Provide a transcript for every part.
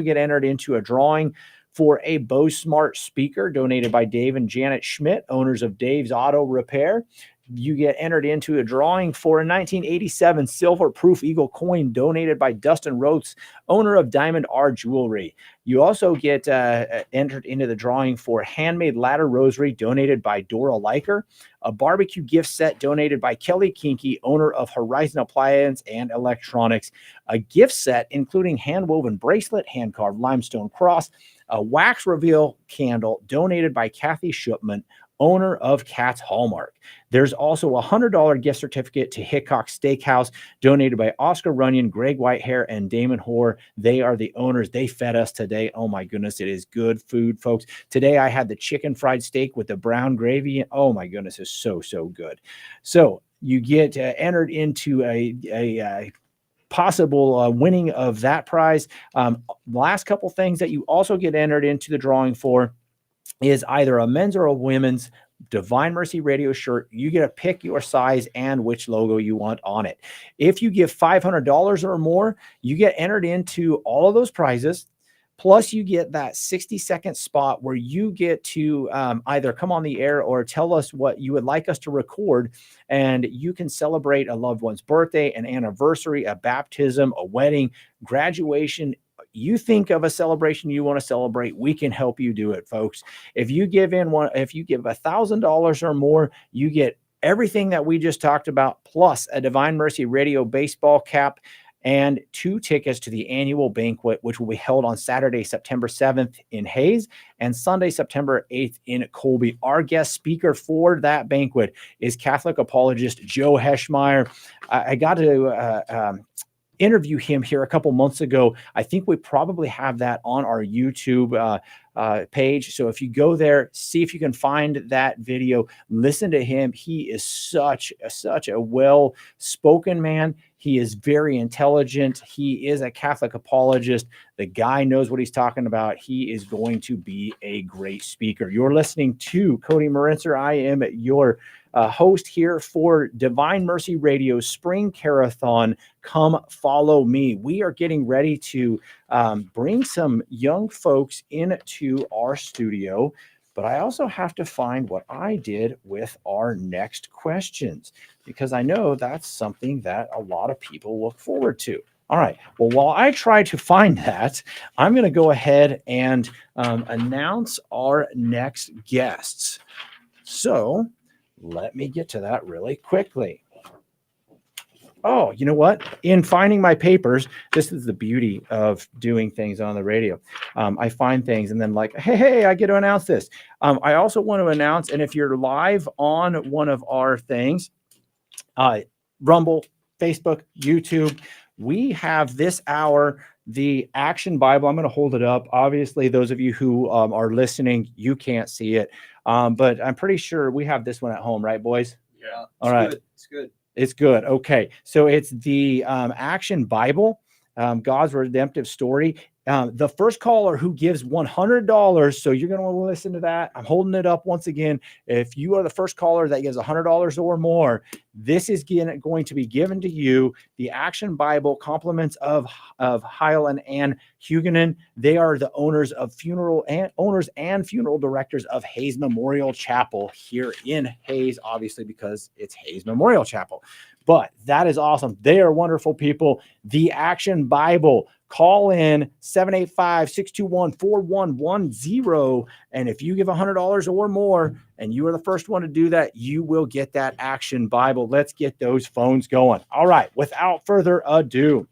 get entered into a drawing for a Bose Smart speaker donated by Dave and Janet Schmidt, owners of Dave's Auto Repair. You get entered into a drawing for a 1987 silver proof eagle coin donated by Dustin Rhodes, owner of Diamond R Jewelry. You also get entered into the drawing for handmade ladder rosary donated by Dora Liker, a barbecue gift set donated by Kelly Kinky, owner of Horizon Appliance and Electronics, a gift set including hand-woven bracelet, hand-carved limestone cross, a wax reveal candle donated by Kathy Shupman, owner of Cat's Hallmark. There's also a $100 gift certificate to Hickok Steakhouse donated by Oscar Runyon, Greg Whitehair, and Damon Hoare. They are the owners. They fed us today. Oh my goodness, it is good food, folks. Today I had the chicken fried steak with the brown gravy. Oh my goodness, it's so good. So you get entered into a possible winning of that prize. Last couple things that you also get entered into the drawing for is either a men's or a women's Divine Mercy Radio shirt. You get to pick your size and which logo you want on it. If you give $500 or more, you get entered into all of those prizes. Plus, you get that 60-second spot where you get to either come on the air or tell us what you would like us to record, and you can celebrate a loved one's birthday, an anniversary, a baptism, a wedding, graduation. You think of a celebration you want to celebrate, we can help you do it, folks. If you give $1,000 or more, you get everything that we just talked about, plus a Divine Mercy Radio baseball cap and 2 tickets to the annual banquet, which will be held on Saturday, September 7th in Hayes and Sunday, September 8th in Colby. Our guest speaker for that banquet is Catholic apologist Joe Heschmeyer. I got to interview him here a couple months ago. I think we probably have that on our YouTube page. So if you go there, see if you can find that video, listen to him. He is such a well-spoken man. He is very intelligent. He is a Catholic apologist. The guy knows what he's talking about. He is going to be a great speaker. You're listening to Cody Marintzer. I am your host here for Divine Mercy Radio Spring Care-a-thon. Come follow me. We are getting ready to bring some young folks into our studio, but I also have to find what I did with our next questions, because I know that's something that a lot of people look forward to. All right. Well, while I try to find that, I'm going to go ahead and announce our next guests. So let me get to that really quickly. Oh, you know what? In finding my papers, this is the beauty of doing things on the radio. I find things and then like, hey, I get to announce this. I also want to announce, and if you're live on one of our things, Rumble, Facebook, YouTube, we have this hour, the Action Bible. I'm going to hold it up. Obviously, those of you who are listening, you can't see it. But I'm pretty sure we have this one at home, right, boys? Yeah. All right. Good. It's good. It's good. Okay. So it's the Action Bible, God's redemptive story. The first caller who gives $100. So you're going to want to listen to that. I'm holding it up once again. If you are the first caller that gives $100 or more, this is going to be given to you. The Action Bible, compliments of Heil and Ann Huguenin. They are the owners and funeral directors of Hayes Memorial Chapel here in Hayes, obviously because it's Hayes Memorial Chapel. But that is awesome. They are wonderful people. The Action Bible. Call in 785-621-4110. And if you give $100 or more and you are the first one to do that, you will get that Action Bible. Let's get those phones going. All right. Without further ado,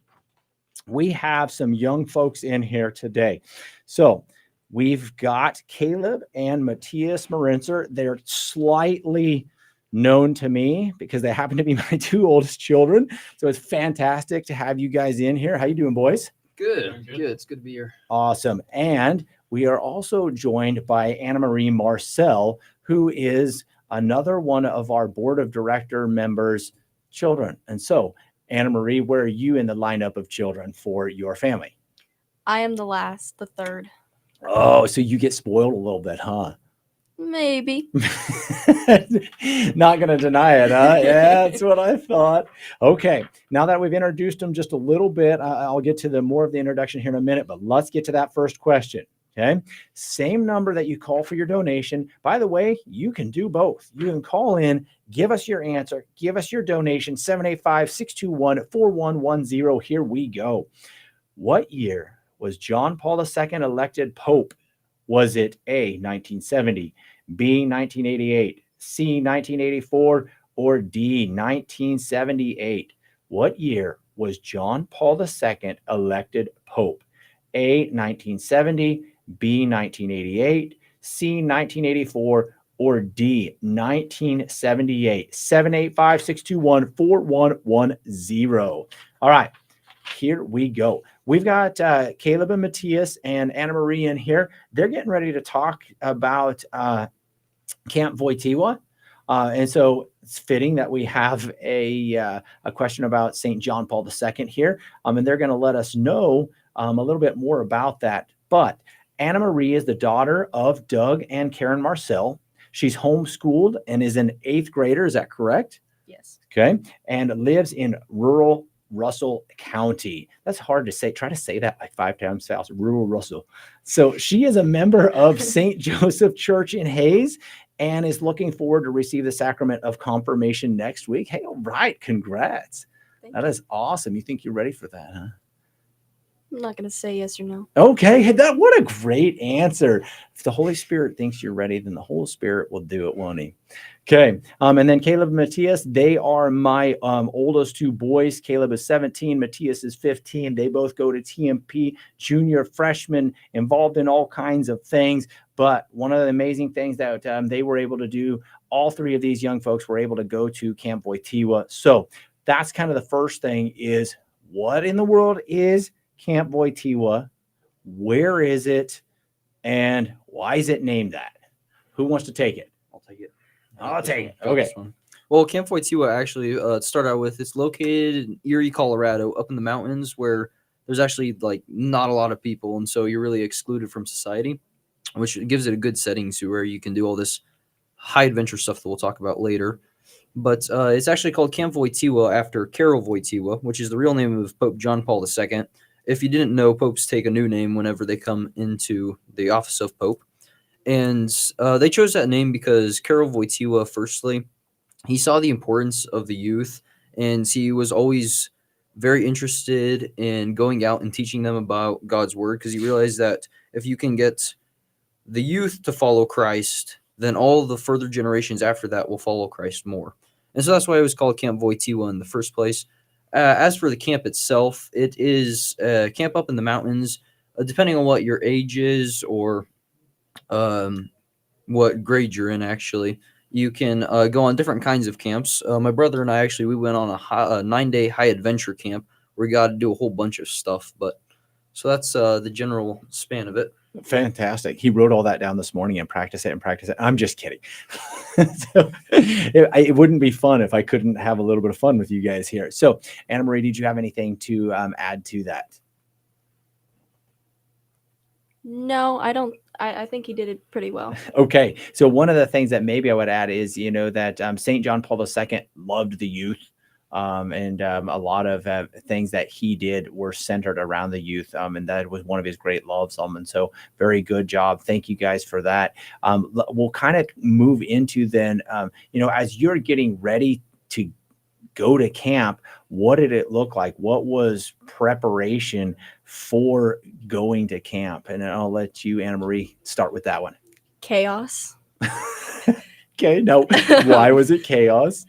we have some young folks in here today. So we've got Caleb and Mattias Marintzer. They're slightly known to me because they happen to be my 2 oldest children. So it's fantastic to have you guys in here. How you doing, boys? Good. It's good to be here. Awesome. And we are also joined by Anna Marie Marsell, who is another one of our board of director members' children. And so, Anna Marie, where are you in the lineup of children for your family? I am the last, the third. Oh, so you get spoiled a little bit, huh? Maybe. Not going to deny it, huh? Yeah, that's what I thought. Okay, now that we've introduced them just a little bit, I'll get to the more of the introduction here in a minute, but let's get to that first question. Okay, same number that you call for your donation. By the way, you can do both. You can call in, give us your answer, give us your donation, 785-621-4110. Here we go. What year was John Paul II elected Pope? Was it A, 1970, B, 1988, C, 1984, or D, 1978? What year was John Paul II elected Pope? A, 1970, B, 1988, C, 1984, or D, 1978? 785-621-4110. All right, here we go. We've got Caleb and Mattias and Anna Marie in here. They're getting ready to talk about Camp Wojtyla. And so it's fitting that we have a question about St. John Paul II here. And they're going to let us know a little bit more about that. But Anna Marie is the daughter of Doug and Karen Marsell. She's homeschooled and is an 8th grader. Is that correct? Yes. Okay. And lives in rural Russell County. That's hard to say. Try to say that like 5 times fast. Rural Russell. So she is a member of St. Joseph Church in Hayes and is looking forward to receive the sacrament of confirmation next week. Hey, all right. Congrats. That is awesome. You think you're ready for that, huh? I'm not going to say yes or no. Okay. What a great answer. If the Holy Spirit thinks you're ready, then the Holy Spirit will do it, won't he? Okay. And then Caleb and Mattias, they are my oldest 2 boys. Caleb is 17. Mattias is 15. They both go to TMP, junior freshman, involved in all kinds of things. But one of the amazing things that they were able to do, all 3 of these young folks were able to go to Camp Wojtyla. So that's kind of the first thing is, what in the world is Camp Wojtyla? Where is it? And why is it named that? Who wants to take it? I'll take it. I'll take it. Okay. Well, Camp Wojtyla actually started out with, it's located in Erie, Colorado, up in the mountains where there's actually like not a lot of people. And so you're really excluded from society, which gives it a good setting to where you can do all this high adventure stuff that we'll talk about later. But it's actually called Camp Wojtyla after Karol Wojtyla, which is the real name of Pope John Paul II. If you didn't know, popes take a new name whenever they come into the office of pope. And they chose that name because Karol Wojtyla, firstly, he saw the importance of the youth, and he was always very interested in going out and teaching them about God's word, because he realized that if you can get the youth to follow Christ, then all the further generations after that will follow Christ more. And so that's why it was called Camp Wojtyla in the first place. As for the camp itself, it is a camp up in the mountains. Depending on what your age is or what grade you're in, actually, you can go on different kinds of camps. My brother and I, we went on a 9-day high adventure camp where we got to do a whole bunch of stuff. But so that's the general span of it. Fantastic. He wrote all that down this morning and practice it. I'm just kidding. So it wouldn't be fun if I couldn't have a little bit of fun with you guys here. So Anna Marie, did you have anything to add to that? No, I don't. I think he did it pretty well. Okay. So one of the things that maybe I would add is, that St. John Paul II loved the youth. And a lot of things that he did were centered around the youth. And that was one of his great loves. And so very good job. Thank you guys for that. We'll kind of move into then, as you're getting ready to go to camp, what did it look like? What was preparation for going to camp? And I'll let you, Anna Marie, start with that one. Chaos. Okay. No, why was it chaos?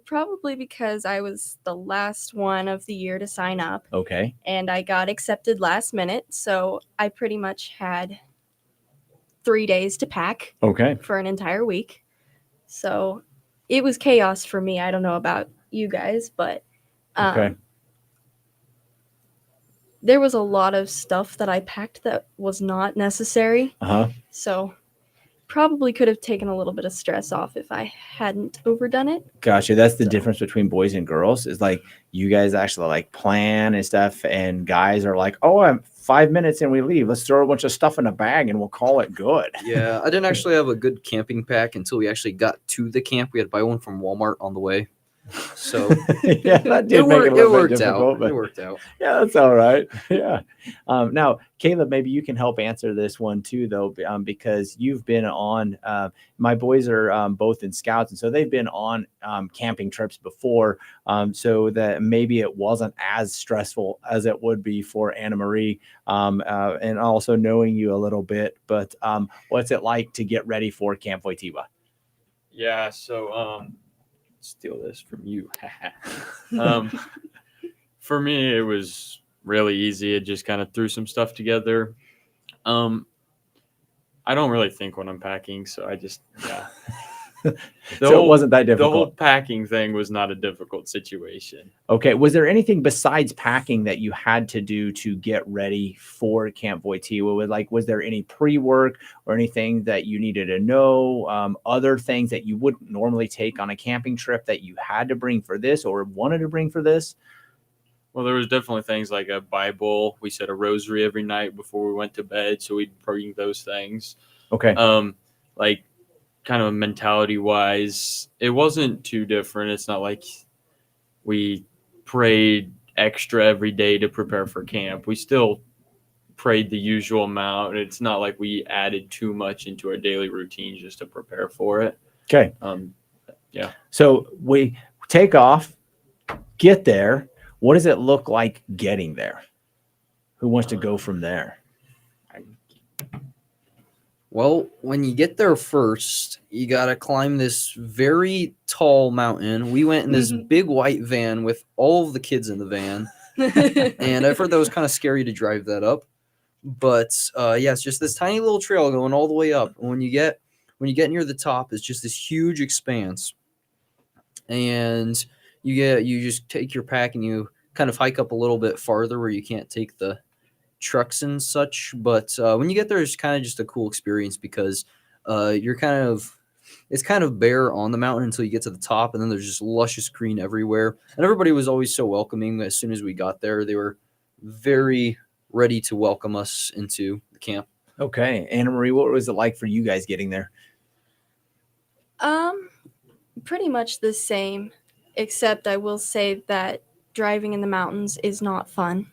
Probably because I was the last one of the year to sign up. Okay. And I got accepted last minute, so I pretty much had 3 days to pack. Okay. For an entire week. So it was chaos for me. I don't know about you guys, but okay. There was a lot of stuff that I packed that was not necessary. Uh-huh. So probably could have taken a little bit of stress off if I hadn't overdone it. Gotcha. That's the difference between boys and girls, is like you guys actually like plan and stuff, and guys are like, oh, I'm 5 minutes and we leave. Let's throw a bunch of stuff in a bag and we'll call it good. Yeah, I didn't actually have a good camping pack until we actually got to the camp. We had to buy one from Walmart on the way. So Yeah, that did make it a little bit difficult, but It worked out. yeah, that's all right. Yeah. Now, Caleb, maybe you can help answer this one too, though, because you've been on. My boys are both in Scouts, and so they've been on camping trips before. So that maybe it wasn't as stressful as it would be for Anna Marie, and also knowing you a little bit. But what's it like to get ready for Camp Wojtyla? Yeah, so steal this from you. For me, it was really easy. It just kind of threw some stuff together. I don't really think when I'm packing, so I just So it wasn't that The whole difficult. packing thing was not a difficult situation. Okay. Was there anything besides packing that you had to do to get ready for Camp Wojtyla? Like, was there any pre-work or anything that you needed to know? Other things that you wouldn't normally take on a camping trip that you had to bring for this or wanted to bring for this? Well, there was definitely things like a Bible. We said a rosary every night before we went to bed, so we'd bring those things. Okay. Like kind of mentality wise, it wasn't too different. It's not like we prayed extra every day to prepare for camp. We still prayed the usual amount. It's not like we added too much into our daily routine just to prepare for it. Okay. Yeah. So we take off, get there. What does it look like getting there? Who wants to go from there? Well, when you get there first, you got to climb this very tall mountain. We went in this big white van with all of the kids in the van. And I've heard that was kind of scary to drive that up. But yeah, it's just this tiny little trail going all the way up. And when you get near the top, it's just this huge expanse. And you just take your pack and you kind of hike up a little bit farther where you can't take the trucks and such. But when you get there, it's kind of just a cool experience because it's kind of bare on the mountain until you get to the top, and then there's just luscious green everywhere. And everybody was always so welcoming. As soon as we got there, they were very ready to welcome us into the camp. Okay. Anna Marie, what was it like for you guys getting there? Pretty much the same, except I will say that driving in the mountains is not fun,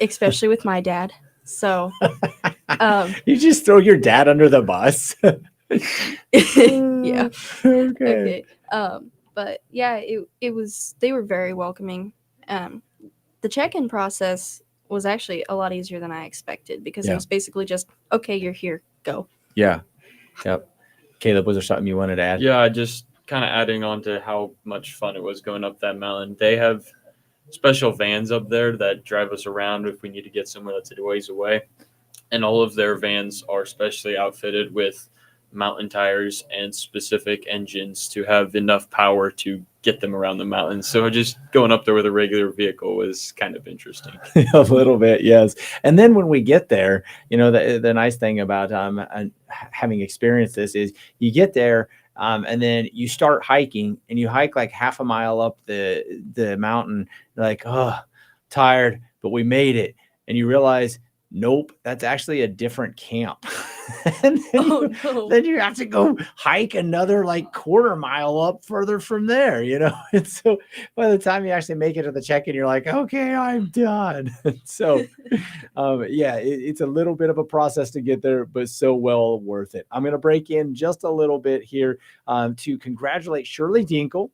especially with my dad. So You just throw your dad under the bus. yeah. Okay. But yeah, it was, they were very welcoming. The check-in process was actually a lot easier than I expected because it was basically just, okay, you're here, go. Yeah. Yep. Caleb, was there something you wanted to add? Yeah, just kind of adding on to how much fun it was going up that mountain. They have special vans up there that drive us around if we need to get somewhere that's a ways away. And all of their vans are specially outfitted with mountain tires and specific engines to have enough power to get them around the mountain. So just going up there with a regular vehicle was kind of interesting. A little bit, yes. And then when we get there, the nice thing about having experienced this is you get there and then you start hiking and you hike like half a mile up the mountain. You're like, oh, tired, but we made it. And you realize, nope, that's actually a different camp. And then you have to go hike another like quarter mile up further from there, And so by the time you actually make it to the check-in, you're like, okay, I'm done. So yeah, it's a little bit of a process to get there, but so well worth it. I'm going to break in just a little bit here to congratulate Shirley Dinkle.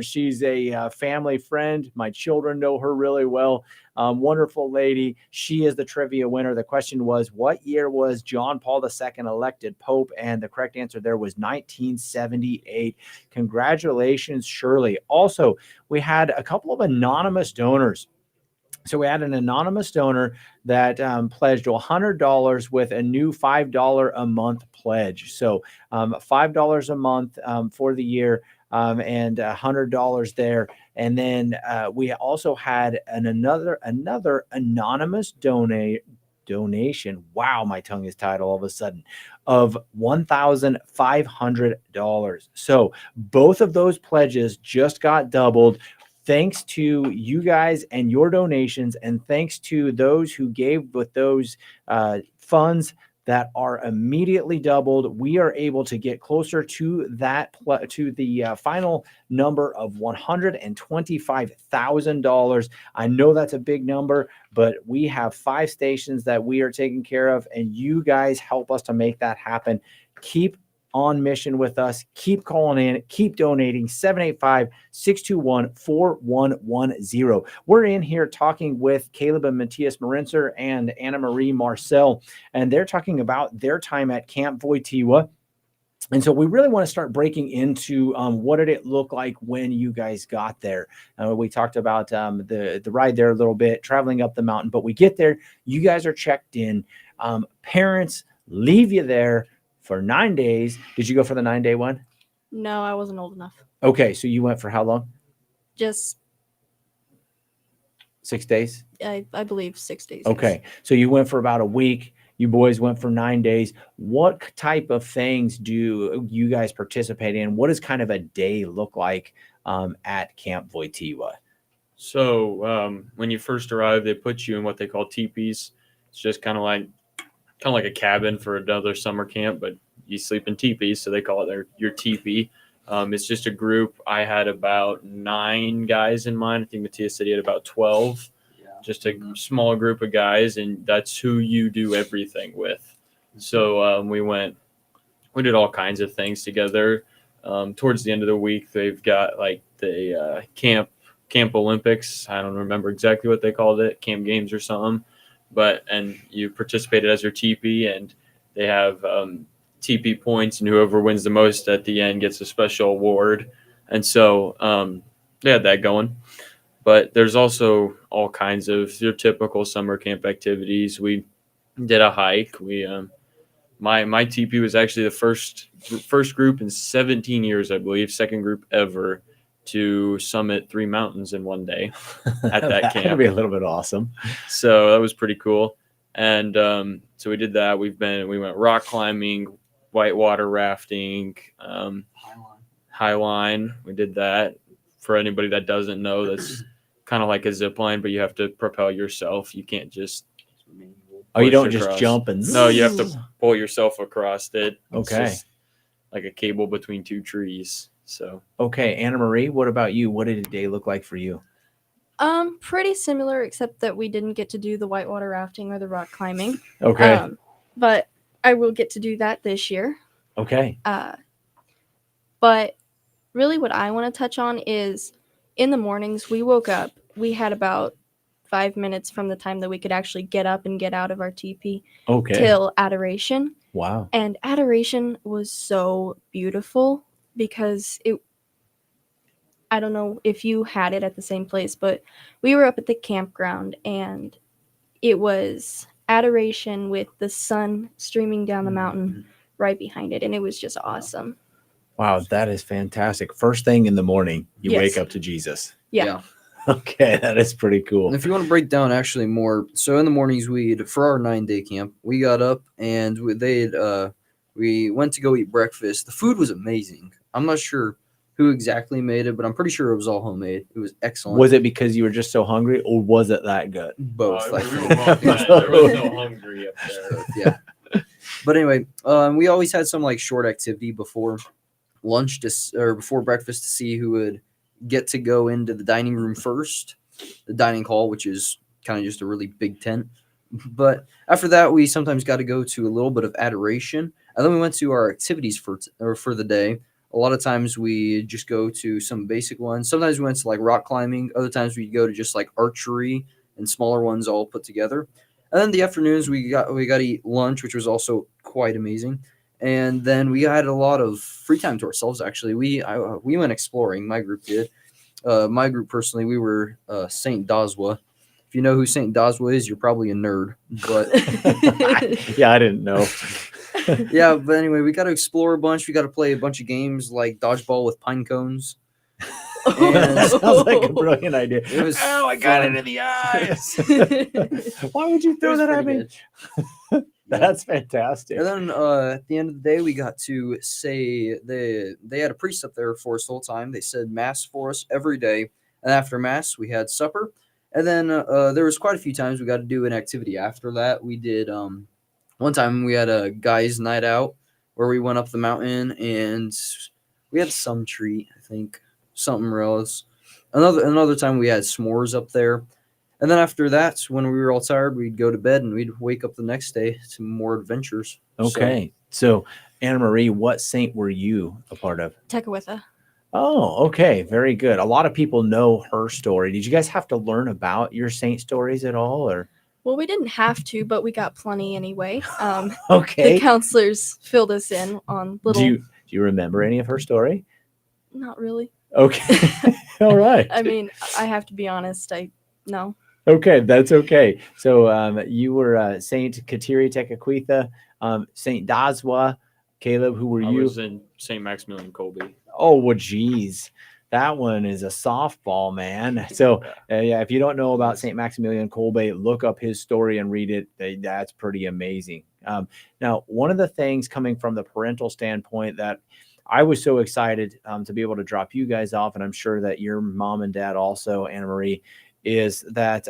She's a family friend. My children know her really well. Wonderful lady. She is the trivia winner. The question was, what year was John Paul II elected Pope? And the correct answer there was 1978. Congratulations, Shirley. Also, we had a couple of anonymous donors. So we had an anonymous donor that pledged $100 with a new $5 a month pledge. So $5 a month for the year. And $100 there. And then we also had another anonymous donation. Wow, my tongue is tied all of a sudden, of $1,500. So both of those pledges just got doubled. thanks to you guys and your donations, and thanks to those who gave with those funds that are immediately doubled, we are able to get closer to that to the final number of $125,000. I know that's a big number, but we have 5 stations that we are taking care of, and you guys help us to make that happen. Keep on mission with us. Keep calling in. Keep donating. 785-621-4110. We're in here talking with Caleb and Mattias Marintzer and Anna Marie Marsell, and they're talking about their time at Camp Wojtyla. And so we really want to start breaking into what did it look like when you guys got there. We talked about the ride there a little bit, traveling up the mountain, but we get there. You guys are checked in. Parents leave you there for 9 days. Did you go for the 9-day one? No, I wasn't old enough. Okay, so you went for how long? Just 6 days? I believe 6 days. Okay, so you went for about a week. You boys went for 9 days. What type of things do you guys participate in? What does kind of a day look like at Camp Wojtyla? So when you first arrive, they put you in what they call teepees. It's just kind of like a cabin for another summer camp, but you sleep in teepees, so they call it your teepee. It's just a group. I had about 9 guys in mine. I think Mattias said he had about 12. Just a small group of guys, and that's who you do everything with. So we did all kinds of things together. Towards the end of the week, they've got like the Camp Olympics. I don't remember exactly what they called it, Camp Games or something. And you participated as your teepee, and they have teepee points, and whoever wins the most at the end gets a special award. And so they had that going. But there's also all kinds of your typical summer camp activities. We did a hike. My teepee was actually the first group in 17 years, I believe, second group ever to summit 3 mountains in one day at that camp. That'd be a little bit awesome. So that was pretty cool. And so we did that. We went rock climbing, whitewater rafting, high line. We did that. For anybody that doesn't know, that's kind of like a zip line, but you have to propel yourself. You can't just you don't across. Just jump and no, you have to pull yourself across it. It's okay, just like a cable between 2 trees. So okay, Anna Marie, what about you? What did a day look like for you? Pretty similar, except that we didn't get to do the whitewater rafting or the rock climbing. Okay, but I will get to do that this year. okay. But really what I want to touch on is in the mornings we woke up. We had about 5 minutes from the time that we could actually get up and get out of our teepee till adoration. Wow. And adoration was so beautiful because I don't know if you had it at the same place, but we were up at the campground and it was adoration with the sun streaming down the mountain right behind it. And it was just awesome. Wow, that is fantastic. First thing in the morning, you Yes. wake up to Jesus. Yeah. Okay, that is pretty cool. And if you want to break down actually more, so in the mornings for our 9-day camp, we got up and we went to go eat breakfast. The food was amazing. I'm not sure who exactly made it, but I'm pretty sure it was all homemade. It was excellent. Was it because you were just so hungry, or was it that good? Both. I we think. were both that. There was no hungry up there. Yeah. But anyway, we always had some like short activity before lunch or before breakfast to see who would get to go into the dining room first, the dining hall, which is kind of just a really big tent. But after that, we sometimes got to go to a little bit of adoration, and then we went to our activities for the day. A lot of times we just go to some basic ones. Sometimes we went to like rock climbing. Other times we go to just like archery and smaller ones all put together. And then the afternoons we got to eat lunch, which was also quite amazing. And then we had a lot of free time to ourselves. Actually, we went exploring. My group did. My group personally, we were St. Doswa. If you know who St. Doswa is, you're probably a nerd. But Yeah, I didn't know. yeah, but anyway, we got to explore a bunch. We got to play a bunch of games like dodgeball with pine cones. That sounds like a brilliant idea. It was I got fun. it in the eyes. Why would you It throw was that at pretty me? good. That's fantastic. And then at the end of the day, we got to say they had a priest up there for us the whole time. They said mass for us every day, And after Mass, we had supper. And then there was quite a few times we got to do an activity after that. We did one time we had a guys' night out where we went up the mountain and we had some treat, I think, something else. Another time we had s'mores up there. And then after that, when we were all tired, we'd go to bed and we'd wake up the next day to more adventures. Okay. So Anna Marie, what saint were you a part of? Tecawitha. Oh, okay. Very good. A lot of people know her story. Did you guys have to learn about your saint stories at all, or? Well, we didn't have to, but we got plenty anyway. The Okay. counselors filled us in on little. Do you remember any of her story? Not really. Okay. All right. I mean, I have to be honest. No. Okay, that's okay. So you were Saint Kateri Tekakwitha, Saint Dazwa. Caleb, who were I you? was in St. Maximilian Colby. Oh, well, geez. That one is a softball, man. So, yeah, if you don't know about St. Maximilian Kolbe, look up his story and read it. That's pretty amazing. Now, one of the things coming from the parental standpoint that I was so excited to be able to drop you guys off, and I'm sure that your mom and dad also, Anna Marie, is that,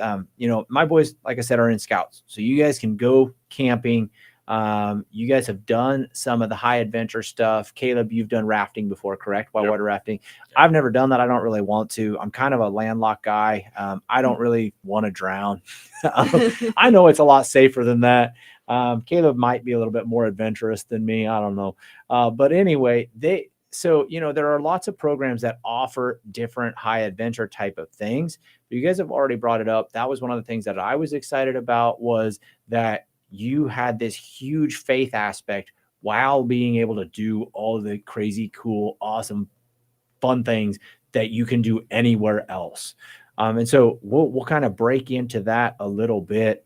my boys, like I said, are in scouts. So you guys can go camping. You guys have done some of the high adventure stuff. Caleb, you've done rafting before, correct? Whitewater rafting. I've never done that. I don't really want to. I'm kind of a landlocked guy. I don't really want to drown. I know it's a lot safer than that. Caleb might be a little bit more adventurous than me. I don't know. But anyway, there are lots of programs that offer different high adventure type of things. But you guys have already brought it up. That was one of the things that I was excited about, was that you had this huge faith aspect while being able to do all of the crazy, cool, awesome, fun things that you can do anywhere else. And so we'll kind of break into that a little bit.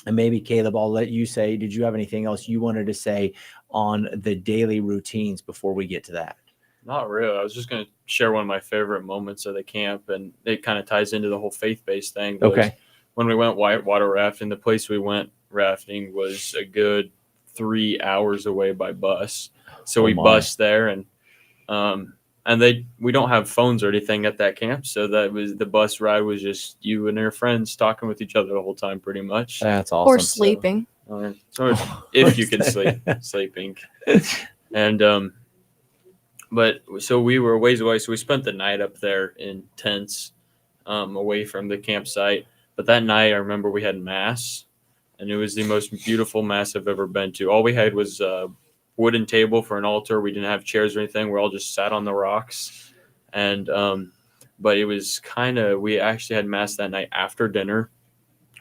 And maybe Caleb, I'll let you say, did you have anything else you wanted to say on the daily routines before we get to that? Not really. I was just going to share one of my favorite moments of the camp, and it kind of ties into the whole faith-based thing. Okay. When we went whitewater rafting, the place we went rafting was a good 3 hours away by bus. So we bused there, and we don't have phones or anything at that camp, so that was the bus ride was just you and your friends talking with each other the whole time, pretty much. That's awesome. Or sleeping. So if you could sleeping, and but so we were a ways away, so we spent the night up there in tents, away from the campsite. But that night, I remember we had mass, and it was the most beautiful mass I've ever been to. All we had was a wooden table for an altar. We didn't have chairs or anything. We all just sat on the rocks. And but it was we actually had mass that night after dinner.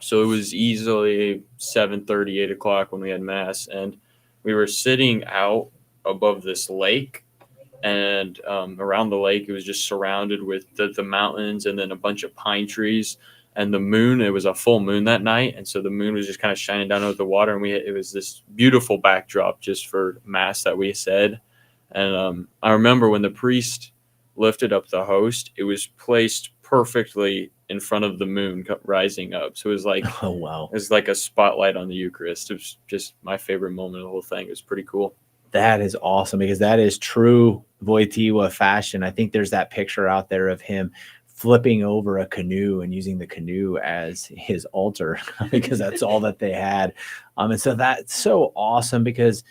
So it was easily 7:30, 8 o'clock when we had mass. And we were sitting out above this lake. And around the lake, it was just surrounded with the mountains and then a bunch of pine trees. And the moon, it was a full moon that night, and so the moon was just kind of shining down over the water, and it was this beautiful backdrop just for mass that we said. And I remember when the priest lifted up the host, it was placed perfectly in front of the moon rising up. So it was like, oh wow, it was like a spotlight on the Eucharist. It was just my favorite moment of the whole thing. It was pretty cool. That is awesome, because that is true Wojtyla fashion. I think there's that picture out there of him flipping over a canoe and using the canoe as his altar because that's all that they had. And so that's so awesome, because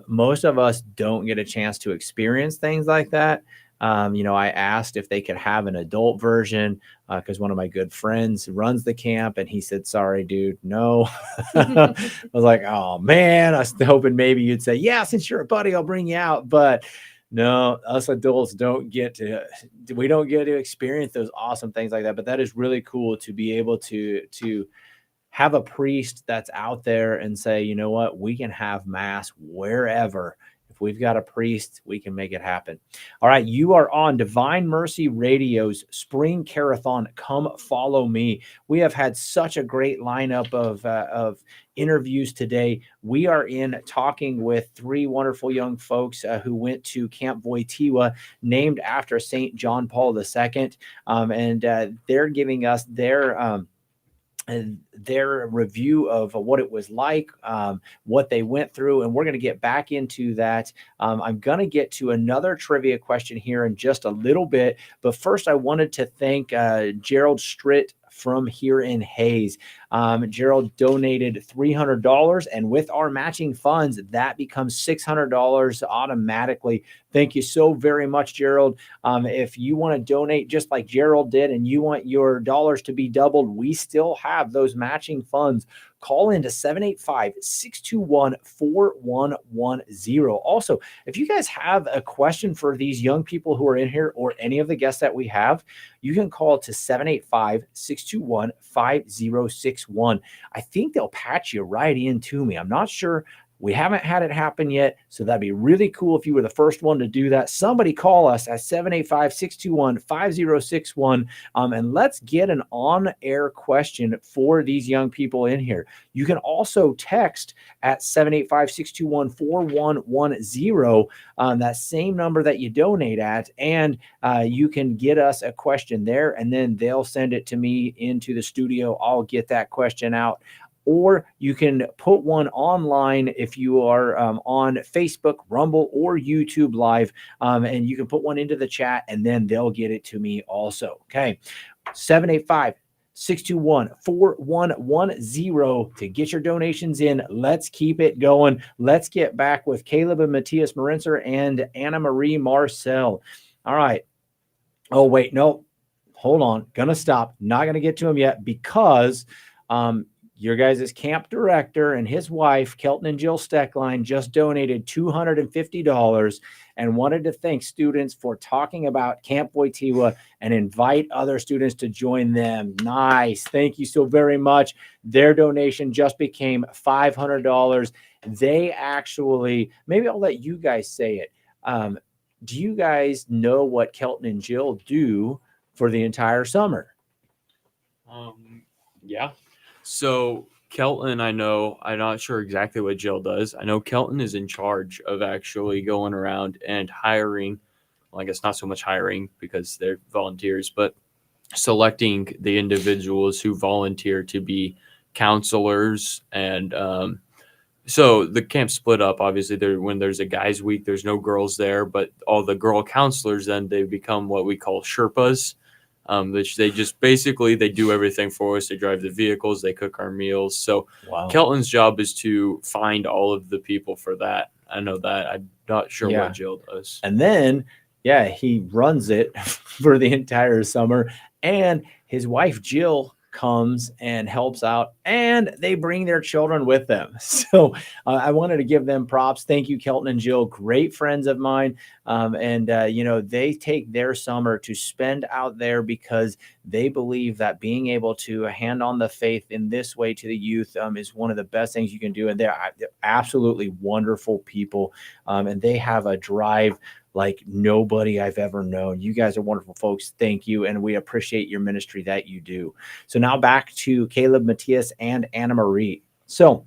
most of us don't get a chance to experience things like that. I asked if they could have an adult version because one of my good friends runs the camp, and he said, sorry, dude, no. I was like, oh man, I was hoping maybe you'd say, yeah, since you're a buddy, I'll bring you out. But no, us adults don't get to experience those awesome things like that. But that is really cool to be able to have a priest that's out there and say, you know what, we can have mass wherever. If we've got a priest, we can make it happen. All right, you are on Divine Mercy Radio's Spring Care-a-thon. Come follow me. We have had such a great lineup of interviews today. We are talking with three wonderful young folks who went to Camp Wojtyla, named after St. John Paul II. And they're giving us their their review of what it was like, what they went through, and we're going to get back into that. I'm going to get to another trivia question here in just a little bit, but first I wanted to thank Gerald Stritt from here in Hayes. Gerald donated $300, and with our matching funds, that becomes $600 automatically. Thank you so very much, Gerald. If you want to donate just like Gerald did and you want your dollars to be doubled, we still have those matching funds. Call into 785-621-4110. Also, if you guys have a question for these young people who are in here or any of the guests that we have, you can call to 785-621-5061. I think they'll patch you right into me. I'm not sure. We haven't had it happen yet, so that'd be really cool if you were the first one to do that. Somebody call us at 785-621-5061, and let's get an on-air question for these young people in here. You can also text at 785-621-4110, that same number that you donate at, and you can get us a question there, and then they'll send it to me into the studio. I'll get that question out. Or you can put one online if you are on Facebook, Rumble, or YouTube Live, and you can put one into the chat, and then they'll get it to me also. Okay, 785-621-4110 to get your donations in. Let's keep it going. Let's get back with Caleb and Mattias Marintzer and Anna Marie Marsell. All right. Oh, wait, no, hold on. Gonna stop. Not gonna get to him yet because your guys' camp director and his wife, Kelton and Jill Steckline, just donated $250 and wanted to thank students for talking about Camp Wojtyla and invite other students to join them. Nice. Thank you so very much. Their donation just became $500. They actually, maybe I'll let you guys say it. Do you guys know what Kelton and Jill do for the entire summer? Yeah. So Kelton, I'm not sure exactly what Jill does. I know Kelton is in charge of actually going around and hiring, well, I guess not so much hiring because they're volunteers, but selecting the individuals who volunteer to be counselors. And so the camp split up. Obviously, when there's a guys' week, there's no girls there, but all the girl counselors, then they become what we call Sherpas. Which they just basically they do everything for us. They drive the vehicles, they cook our meals. So Wow. Kelton's job is to find all of the people for that. I know that. I'm not sure what Jill does. And then, he runs it for the entire summer. And his wife, Jill, comes and helps out, and they bring their children with them. So I wanted to give them props. Thank you, Kelton and Jill, great friends of mine. They take their summer to spend out there because they believe that being able to hand on the faith in this way to the youth is one of the best things you can do. And they're absolutely wonderful people. And they have a drive like nobody I've ever known. You guys are wonderful folks. Thank you. And we appreciate your ministry that you do. So now back to Caleb, Mattias, and Anna Marie. So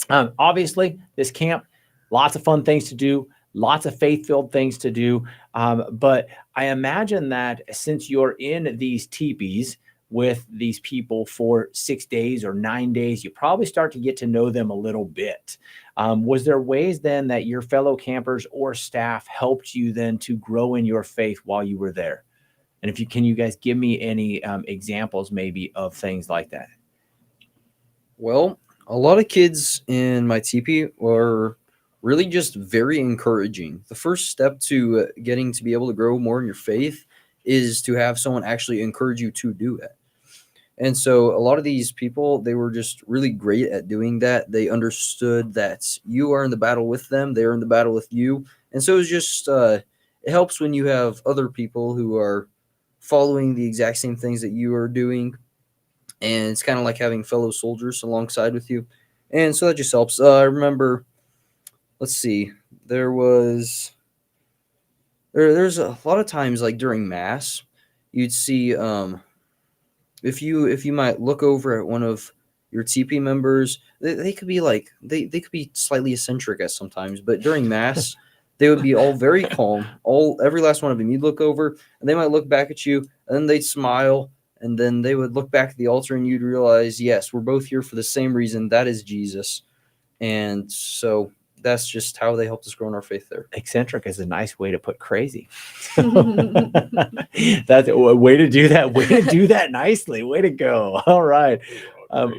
obviously this camp, lots of fun things to do, lots of faith-filled things to do. But I imagine that since you're in these teepees with these people for 6 days or 9 days, you probably start to get to know them a little bit. Was there ways then that your fellow campers or staff helped you then to grow in your faith while you were there? And can you guys give me any examples maybe of things like that? Well, a lot of kids in my teepee were really just very encouraging. The first step to getting to be able to grow more in your faith is to have someone actually encourage you to do it. And so a lot of these people, they were just really great at doing that. They understood that you are in the battle with them. They're in the battle with you. And so it's just, it helps when you have other people who are following the exact same things that you are doing. And it's kind of like having fellow soldiers alongside with you. And so that just helps. I remember, let's see, there's a lot of times like during Mass, you'd see, if you might look over at one of your TP members, they could be like they could be slightly eccentric at sometimes, but during Mass, they would be all very calm. Every last one of them. You'd look over and they might look back at you and then they'd smile And then they would look back at the altar and you'd realize, yes, we're both here for the same reason. That is Jesus. And so that's just how they helped us grow in our faith there. Eccentric is a nice way to put crazy. That's a way to do that. Way to do that nicely. Way to go. All right.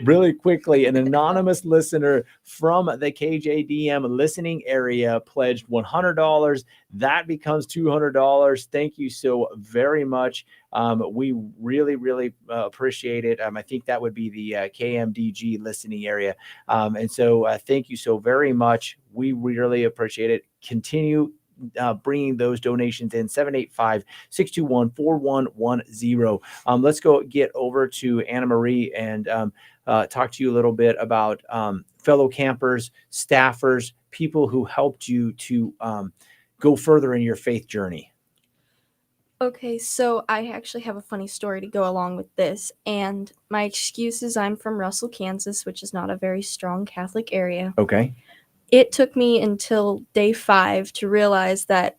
Really quickly, an anonymous listener from the KJDM listening area pledged $100. That becomes $200. Thank you so very much. We really, really appreciate it. I think that would be the KMDG listening area. And so thank you so very much. We really appreciate it. Continue bringing those donations in. 785-621-4110. Let's go get over to Anna Marie and talk to you a little bit about fellow campers, staffers, people who helped you to go further in your faith journey. Okay, so I actually have a funny story to go along with this. And my excuse is I'm from Russell, Kansas, which is not a very strong Catholic area. Okay. It took me until day 5 to realize that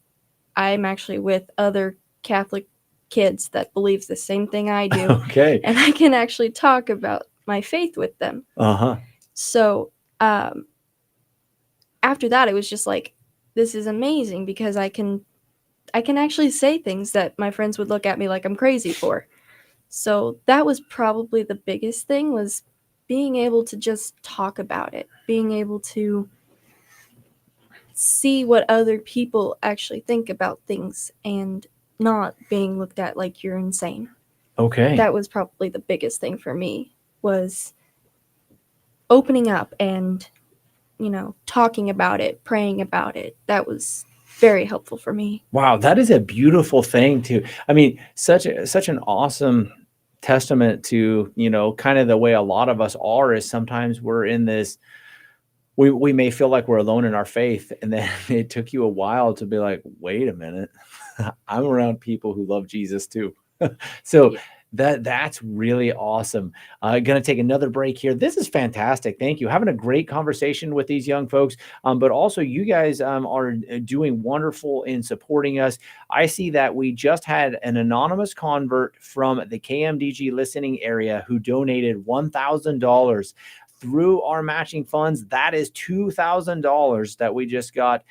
I'm actually with other Catholic kids that believe the same thing I do. Okay. And I can actually talk about my faith with them. Uh-huh. So after that, it was just like, this is amazing because I can actually say things that my friends would look at me like I'm crazy for. So that was probably the biggest thing, was being able to just talk about it, being able to see what other people actually think about things and not being looked at like you're insane. Okay. That was probably the biggest thing for me, was opening up and, talking about it, praying about it. That was very helpful for me. Wow, that is a beautiful thing too. I mean, such an awesome testament to, kind of the way a lot of us are, is sometimes we're in this, we may feel like we're alone in our faith. And then it took you a while to be like, wait a minute, I'm around people who love Jesus too. So Yeah. That's really awesome. Going to take another break here. This is fantastic. Thank you. Having a great conversation with these young folks. But also you guys are doing wonderful in supporting us. I see that we just had an anonymous convert from the KMDG listening area who donated $1,000 through our matching funds. That is $2,000 that we just got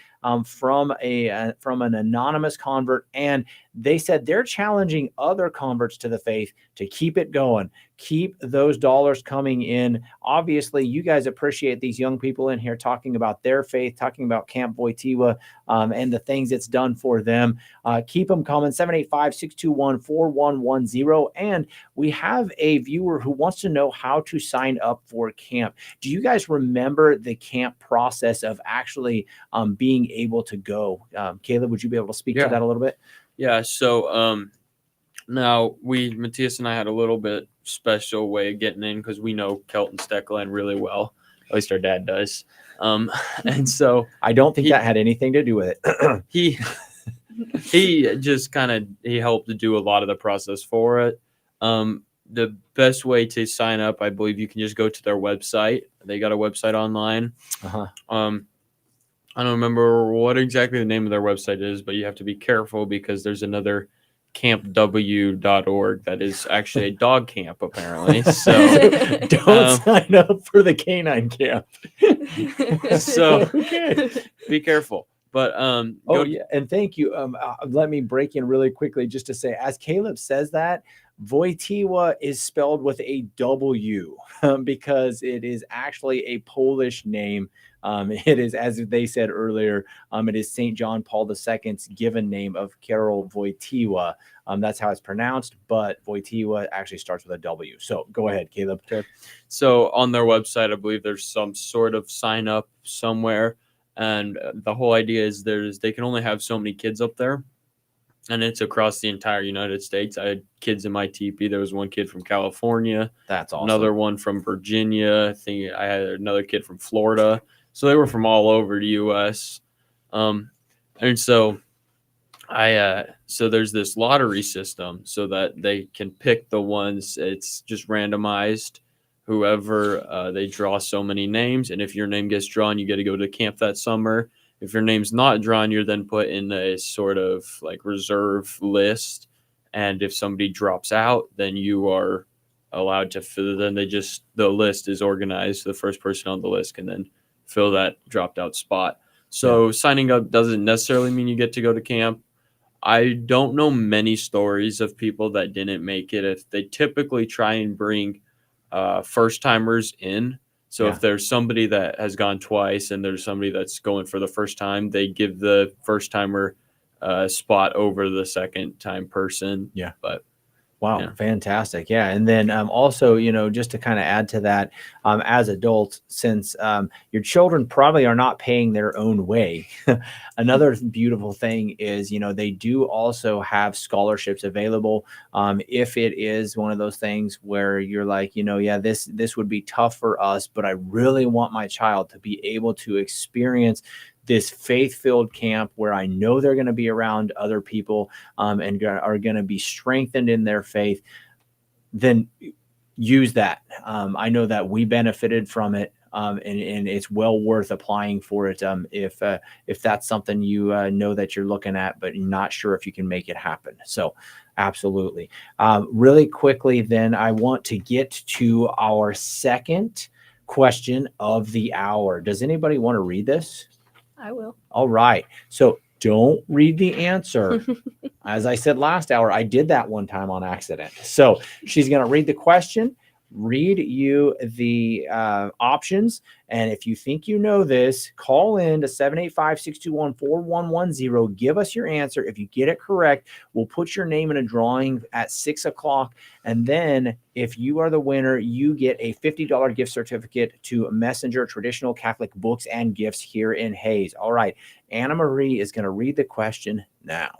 from an anonymous convert. And they said they're challenging other converts to the faith to keep it going, keep those dollars coming in. Obviously, you guys appreciate these young people in here talking about their faith, talking about Camp Wojtyla and the things it's done for them. Keep them coming. 785-621-4110. And we have a viewer who wants to know how to sign up for camp. Do you guys remember the camp process of actually being able to go? Caleb, would you be able to speak to that a little bit? Yeah. So now Mattias and I had a little bit special way of getting in because we know Kelton Steckline really well. At least our dad does. And so I don't think that had anything to do with it. he just he helped to do a lot of the process for it. The best way to sign up, I believe, you can just go to their website. They got a website online. Uh-huh. I don't remember what exactly the name of their website is, but you have to be careful because there's another campw.org that is actually a dog camp, apparently. So don't sign up for the canine camp. So okay. Be careful. But yeah, and thank you. Let me break in really quickly just to say, as Caleb says that, Wojtyla is spelled with a W because it is actually a Polish name. It is, as they said earlier, it is St. John Paul II's given name of Karol Wojtyla. That's how it's pronounced, but Wojtyla actually starts with a W. So go ahead, Caleb. Okay. So on their website, I believe there's some sort of sign up somewhere. And the whole idea is they can only have so many kids up there. And it's across the entire United States. I had kids in my teepee. There was one kid from California. That's awesome. Another one from Virginia. I think I had another kid from Florida. So they were from all over the U.S. And so so there's this lottery system so that they can pick the ones. It's just randomized. Whoever they draw so many names. And if your name gets drawn, you get to go to camp that summer. If your name's not drawn, you're then put in a sort of like reserve list. And if somebody drops out, then you are allowed to fill. Then the list is organized. The first person on the list can then fill that dropped out spot. So signing up doesn't necessarily mean you get to go to camp. I don't know many stories of people that didn't make it. If they typically try and bring first timers in. So if there's somebody that has gone twice and there's somebody that's going for the first time, they give the first timer spot over the second time person. Yeah. But wow, fantastic. Yeah. And then also, just to kind of add to that, as adults, since your children probably are not paying their own way, another beautiful thing is, they do also have scholarships available. If it is one of those things where you're like, this would be tough for us, but I really want my child to be able to experience this faith-filled camp where I know they're going to be around other people and are going to be strengthened in their faith, then use that. I know that we benefited from it, and it's well worth applying for it if that's something you know that you're looking at, but you're not sure if you can make it happen. So absolutely. Really quickly, then, I want to get to our second question of the hour. Does anybody want to read this? I will. All right. So don't read the answer. As I said last hour, I did that one time on accident. So she's going to read the question, read you the options. And if you think you know this, call in to 785-621-4110. Give us your answer. If you get it correct, we'll put your name in a drawing at 6:00. And then if you are the winner, you get a $50 gift certificate to Messenger Traditional Catholic Books and Gifts here in Hayes. All right. Anna Marie is going to read the question now.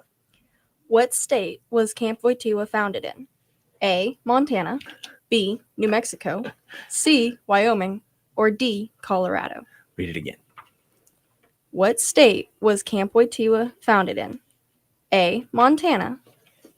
What state was Camp Wojtyla founded in? A, Montana, B, New Mexico, C, Wyoming, or D, Colorado? Read it again. What state was Camp Wojtyla founded in? A, Montana,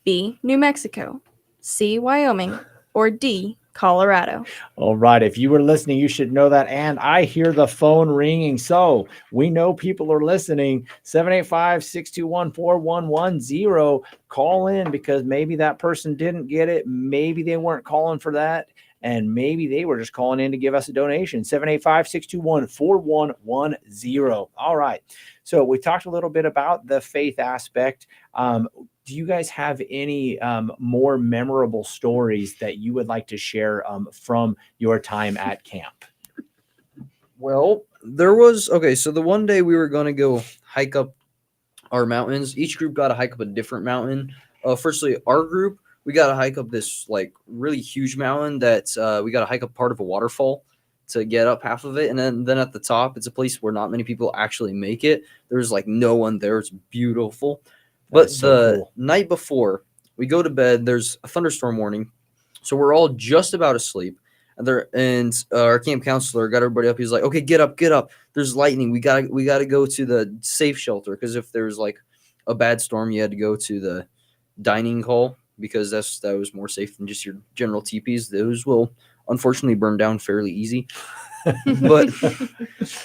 B, New Mexico, C, Wyoming, or D, Colorado? All right. If you were listening, you should know that. And I hear the phone ringing. So we know people are listening. 785-621-4110. Call in because maybe that person didn't get it. Maybe they weren't calling for that. And maybe they were just calling in to give us a donation. 785-621-4110. All right. So we talked a little bit about the faith aspect. Do you guys have any more memorable stories that you would like to share from your time at camp? Well, there was, so the one day we were going to go hike up our mountains. Each group got to hike up a different mountain. Firstly, our group, we got to hike up this like really huge mountain that we got to hike up part of a waterfall to get up half of it. And then at the top, it's a place where not many people actually make it. There's like no one there. It's beautiful. But the night before we go to bed, there's a thunderstorm warning. So we're all just about asleep. And our camp counselor got everybody up. He's like, okay, get up. There's lightning. We got to go to the safe shelter. Because if there's like a bad storm, you had to go to the dining hall because that was more safe than just your general teepees. Those will unfortunately burn down fairly easy. But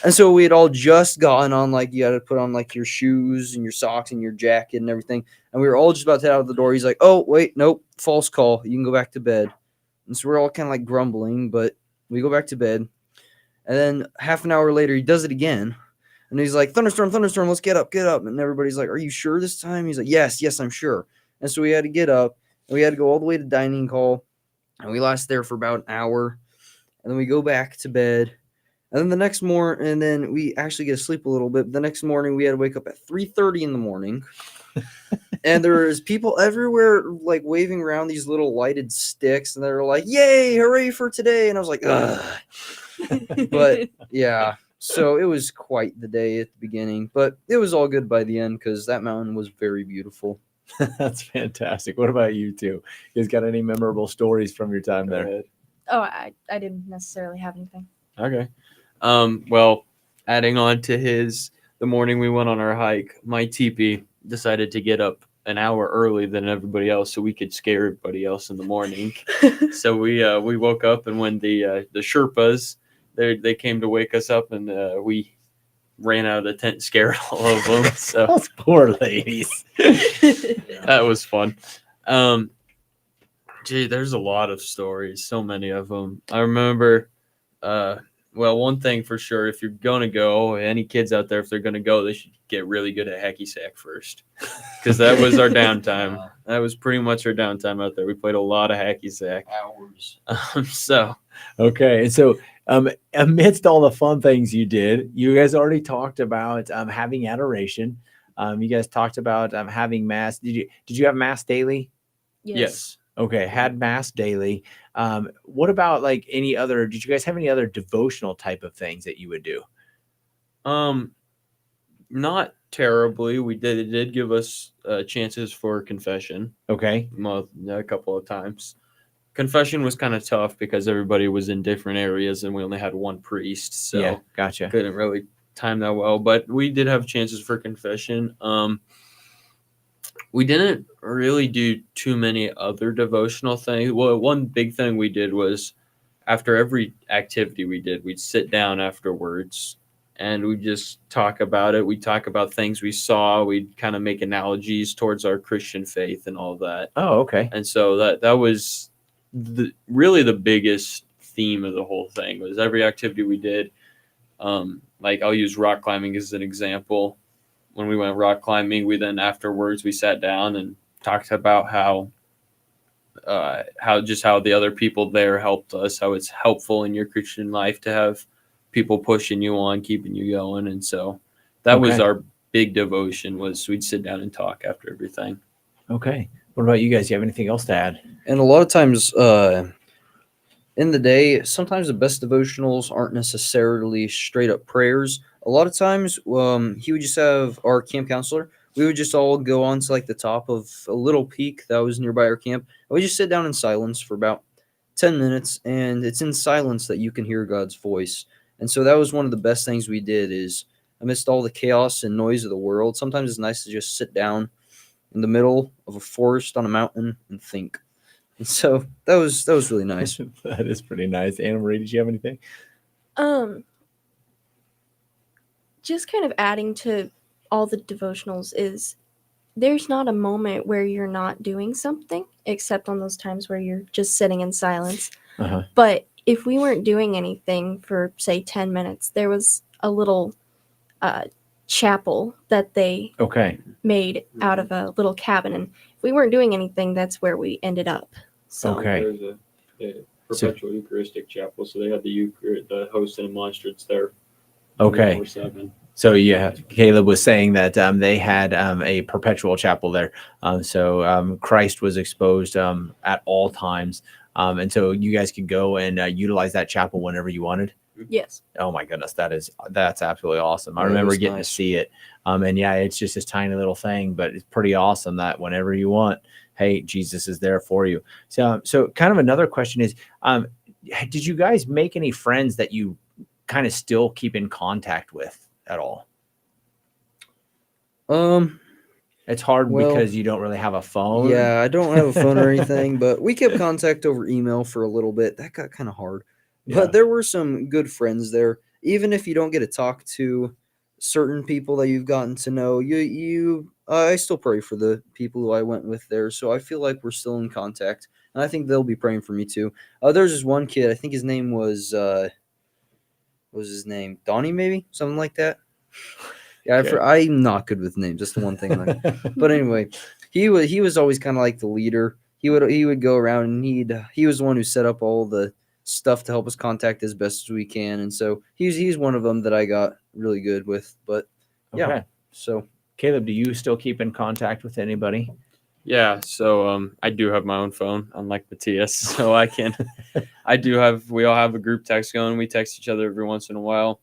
and so we had all just gotten on, like, you had to put on like your shoes and your socks and your jacket and everything, and we were all just about to head out the door. He's like, oh wait, nope, false call, you can go back to bed. And so we're all kind of like grumbling, but we go back to bed. And then half an hour later he does it again, and he's like, thunderstorm, let's get up. And everybody's like, are you sure this time? He's like, yes, I'm sure. And so we had to get up and we had to go all the way to dining hall, and we lasted there for about an hour. And then we go back to bed. And then the next morning, and then we actually get to sleep a little bit. But the next morning, we had to wake up at 3:30 in the morning. And there was people everywhere, like, waving around these little lighted sticks. And they were like, yay, hooray for today. And I was like, ugh. But, yeah. So it was quite the day at the beginning. But it was all good by the end because that mountain was very beautiful. That's fantastic. What about you two? You guys got any memorable stories from your time there? Oh, I didn't necessarily have anything. Okay. Well, adding on to the morning we went on our hike, my teepee decided to get up an hour early than everybody else so we could scare everybody else in the morning. So we woke up, and when the Sherpas, they came to wake us up, and we ran out of the tent, scared all of them. So Those poor ladies. that was fun. Gee, there's a lot of stories, so many of them. I remember, well, one thing for sure, if you're going to go, any kids out there, if they're going to go, they should get really good at hacky sack first. Because that was our downtime. That was pretty much our downtime out there. We played a lot of hacky sack. Hours. So, okay. And so, amidst all the fun things you did, you guys already talked about having adoration. You guys talked about having mass. Did you have mass daily? Yes. Okay, had mass daily. What about like any other? Did you guys have any other devotional type of things that you would do? Not terribly. It did give us chances for confession. Okay. A couple of times. Confession was kind of tough because everybody was in different areas and we only had one priest, so yeah, gotcha. couldn't really time that well. But we did have chances for confession. We didn't really do too many other devotional things. Well, one big thing we did was after every activity we did, we'd sit down afterwards and we just talk about it. We talk about things we saw. We'd kind of make analogies towards our Christian faith and all that. Oh, okay. And so that was really the biggest theme of the whole thing was every activity we did. Like I'll use rock climbing as an example. When we went rock climbing, we then afterwards we sat down and talked about how the other people there helped us, how it's helpful in your Christian life to have people pushing you on, keeping you going. And so that was our big devotion was we'd sit down and talk after everything. Okay. What about you guys? Do you have anything else to add? And a lot of times in the day, sometimes the best devotionals aren't necessarily straight up prayers. A lot of times he would just have our camp counselor. We would just all go on to like the top of a little peak that was nearby our camp. And we just sit down in silence for about 10 minutes. And it's in silence that you can hear God's voice. And so that was one of the best things we did is amidst all the chaos and noise of the world, sometimes it's nice to just sit down in the middle of a forest on a mountain and think. And so that was really nice. That is pretty nice. Anna Marie, did you have anything? Just kind of adding to all the devotionals is there's not a moment where you're not doing something except on those times where you're just sitting in silence. Uh-huh. But if we weren't doing anything for say 10 minutes, there was a little chapel that they made out of a little cabin, and if we weren't doing anything, that's where we ended up. So Okay. There's a perpetual Eucharistic chapel, so they had the host and monstrance there. Okay. 24/7. So yeah, Caleb was saying that they had a perpetual chapel there. So Christ was exposed at all times. And so you guys could go and utilize that chapel whenever you wanted. yes. Oh my goodness, that's absolutely awesome. I Yeah, it remember was getting nice. to see it. And yeah, it's just this tiny little thing, but it's pretty awesome that whenever you want, hey, Jesus is there for you. So kind of another question is, did you guys make any friends that you kind of still keep in contact with at all? It's hard because you don't really have a phone. Yeah, I don't have a phone or anything, but we kept contact over email for a little bit. That got kind of hard. Yeah. But there were some good friends there. Even if you don't get to talk to certain people that you've gotten to know, I still pray for the people who I went with there. So I feel like we're still in contact. And I think they'll be praying for me too. There's this one kid, I think his name was what was his name? Donnie, maybe? Something like that. Yeah, I'm not good with names. That's the one thing. But anyway, he was always kind of like the leader. He would go around and he was the one who set up all the stuff to help us contact as best as we can. And so he's one of them that I got really good with. But yeah, Okay. so Caleb, do you still keep in contact with anybody? Yeah, so I do have my own phone, unlike Mattias. So we all have a group text going. We text each other every once in a while.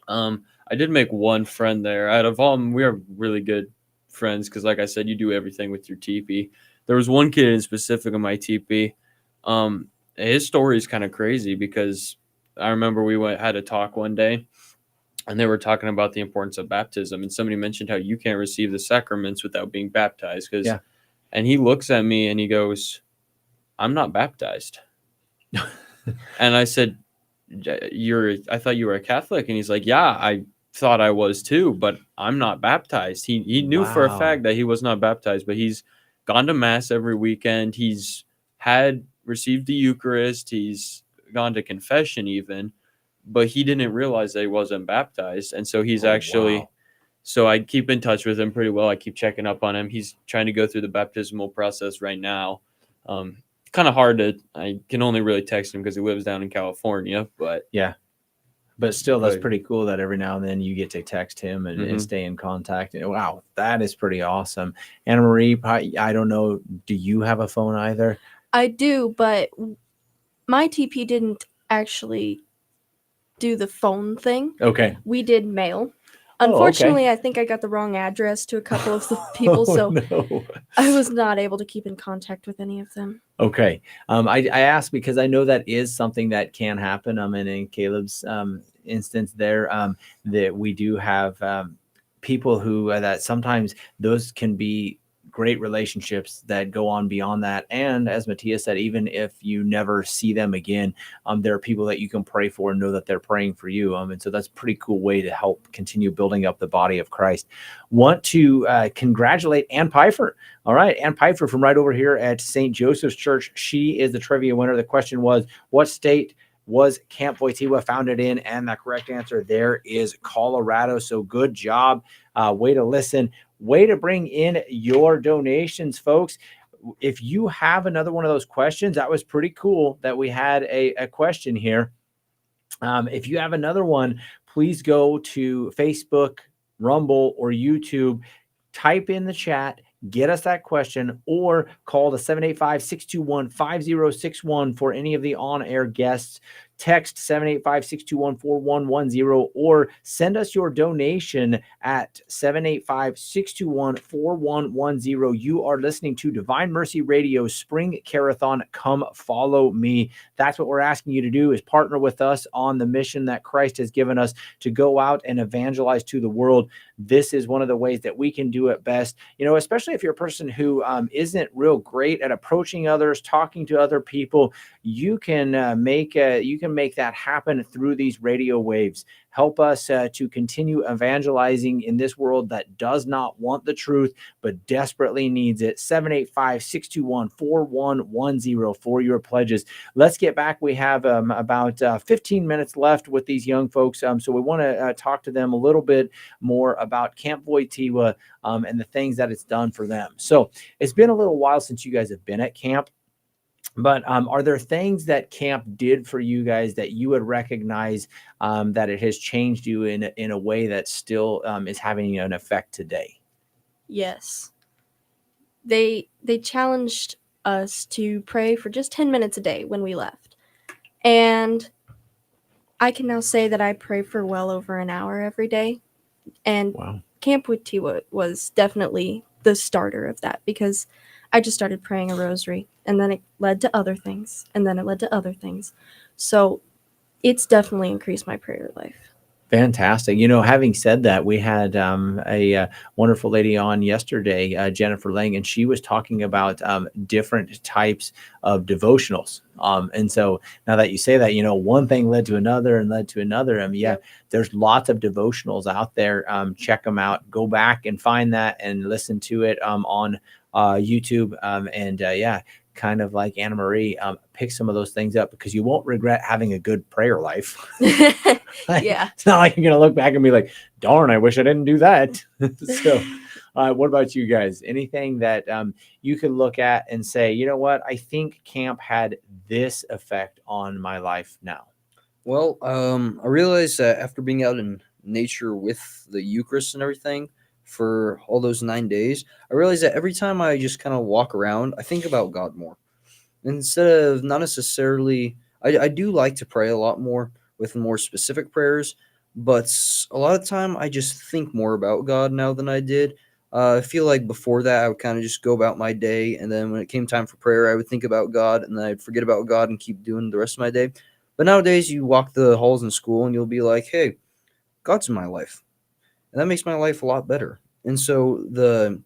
I did make one friend there. Out of all, we are really good friends because, like I said, you do everything with your teepee. There was one kid in specific in my teepee. His story is kind of crazy because I remember we had a talk one day, and they were talking about the importance of baptism, and somebody mentioned how you can't receive the sacraments without being baptized. And he looks at me and he goes, "I'm not baptized." And I said, I thought you were a Catholic. And he's like, "Yeah, I thought I was too, but I'm not baptized." He knew for a Wow. fact that he was not baptized, but he's gone to mass every weekend. He's received the Eucharist. He's gone to confession even, but he didn't realize that he wasn't baptized. And so he's actually, wow. so I keep in touch with him pretty well. I keep checking up on him. He's trying to go through the baptismal process right now. Kind of hard I can only really text him because he lives down in California, but Yeah. But still, that's But- pretty cool that every now and then you get to text him and Mhm. stay in contact. And wow, that is pretty awesome. Anna Marie, I don't know. Do you have a phone either? I do, but my TP didn't actually do the phone thing. Okay. We did mail. Oh, okay. Unfortunately, I think I got the wrong address to a couple of the people, so no. I was not able to keep in contact with any of them. Okay. I asked because I know that is something that can happen. And in Caleb's instance there, that we do have people who that sometimes those can be great relationships that go on beyond that. And as Mattias said, even if you never see them again, there are people that you can pray for and know that they're praying for you. And so that's a pretty cool way to help continue building up the body of Christ. Want to congratulate Ann Pfeiffer. All right, Ann Pfeiffer from right over here at St. Joseph's Church. She is the trivia winner. The question was, what state was Camp Wojtyla founded in? And the correct answer there is Colorado. So good job. Way to listen. Way to bring in your donations, folks. If you have another one of those questions, that was pretty cool that we had a question here. If you have another one, please go to Facebook, Rumble, or YouTube. Type in the chat, get us that question, or call the 785-621-5061 for any of the on-air guests. Text 785-621-4110 or send us your donation at 785-621-4110. You are listening to Divine Mercy Radio Spring Care-a-thon. Come follow me. That's what we're asking you to do, is partner with us on the mission that Christ has given us to go out and evangelize to the world. This is one of the ways that we can do it best, especially if you're a person who isn't real great at approaching others, talking to other people. You can make that happen through these radio waves. Help us to continue evangelizing in this world that does not want the truth, but desperately needs it. 785-621-4110 for your pledges. Let's get back. We have about 15 minutes left with these young folks. So we want to talk to them a little bit more about Camp Wojtyla and the things that it's done for them. So it's been a little while since you guys have been at camp. But are there things that camp did for you guys that you would recognize that it has changed you in a way that still is having an effect today? Yes. They challenged us to pray for just 10 minutes a day when we left. And I can now say that I pray for well over an hour every day. And Wow. Camp Wojtyla was definitely the starter of that, because I just started praying a rosary, and then it led to other things, and then it led to other things. So it's definitely increased my prayer life. Fantastic. Having said that, we had a wonderful lady on yesterday, Jennifer Lang, and she was talking about different types of devotionals. And so now that you say that, one thing led to another and led to another. There's lots of devotionals out there. Check them out. Go back and find that and listen to it on YouTube. Kind of like Anna Marie, pick some of those things up, because you won't regret having a good prayer life. Yeah. It's not like you're going to look back and be like, darn, I wish I didn't do that. So what about you guys? Anything that you could look at and say, you know what, I think camp had this effect on my life now? Well, I realized that after being out in nature with the Eucharist and everything for all those 9 days, I realized that every time I just kind of walk around, I think about God more. Instead of not necessarily, I do like to pray a lot more with more specific prayers, but a lot of time I just think more about God now than I did. I feel like before that I would kind of just go about my day, and then when it came time for prayer, I would think about God, and then I'd forget about God and keep doing the rest of my day. But nowadays, you walk the halls in school, and you'll be like, hey, God's in my life. And that makes my life a lot better. And so the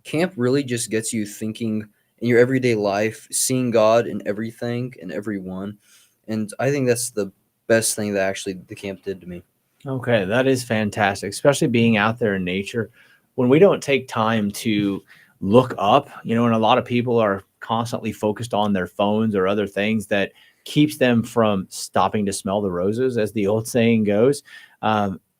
camp really just gets you thinking in your everyday life, seeing God in everything and everyone. And I think that's the best thing that actually the camp did to me. Okay, that is fantastic, especially being out there in nature. When we don't take time to look up, and a lot of people are constantly focused on their phones or other things that keeps them from stopping to smell the roses, as the old saying goes.